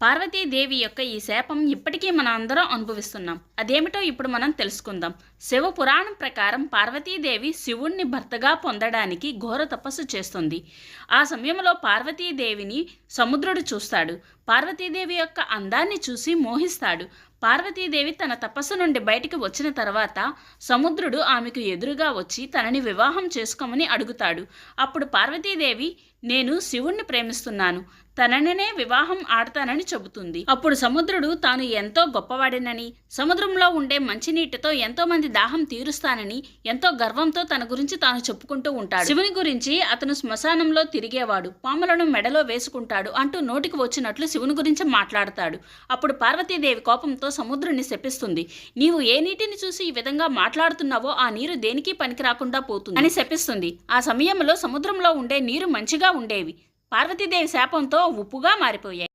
పార్వతీదేవి యొక్క ఈ శాపం ఇప్పటికీ మనం అందరం అనుభవిస్తున్నాం. అదేమిటో ఇప్పుడు మనం తెలుసుకుందాం. శివ పురాణం ప్రకారం పార్వతీదేవి శివుణ్ణి భర్తగా పొందడానికి ఘోర తపస్సు చేస్తుంది. ఆ సమయంలో పార్వతీదేవిని సముద్రుడు చూస్తాడు. పార్వతీదేవి యొక్క అందాన్ని చూసి మోహిస్తాడు. పార్వతీదేవి తన తపస్సు నుండి బయటికి వచ్చిన తర్వాత సముద్రుడు ఆమెకు ఎదురుగా వచ్చి తనని వివాహం చేసుకోమని అడుగుతాడు. అప్పుడు పార్వతీదేవి, నేను శివుణ్ణి ప్రేమిస్తున్నాను, తననే వివాహం ఆడతానని చెబుతుంది. అప్పుడు సముద్రుడు తాను ఎంతో గొప్పవాడినని, సముద్రంలో ఉండే మంచినీటితో ఎంతో మంది దాహం తీరుస్తానని ఎంతో గర్వంతో తన గురించి తాను చెప్పుకుంటూ ఉంటాడు. శివుని గురించి అతను శ్మశానంలో తిరిగేవాడు, పాములను మెడలో వేసుకుంటాడు అంటూ నోటికి వచ్చినట్లు శివుని గురించి మాట్లాడతాడు. అప్పుడు పార్వతీదేవి కోపంతో సముద్రుని శపిస్తుంది. నీవు ఏ నీటిని చూసి ఈ విధంగా మాట్లాడుతున్నావో ఆ నీరు దేనికి పనికి రాకుండా పోతుంది అని శపిస్తుంది. ఆ సమయంలో సముద్రంలో ఉండే నీరు మంచిగా ఉండేవి. పార్వతీదేవి శాపంతో ఉప్పుగా మారిపోయాయి.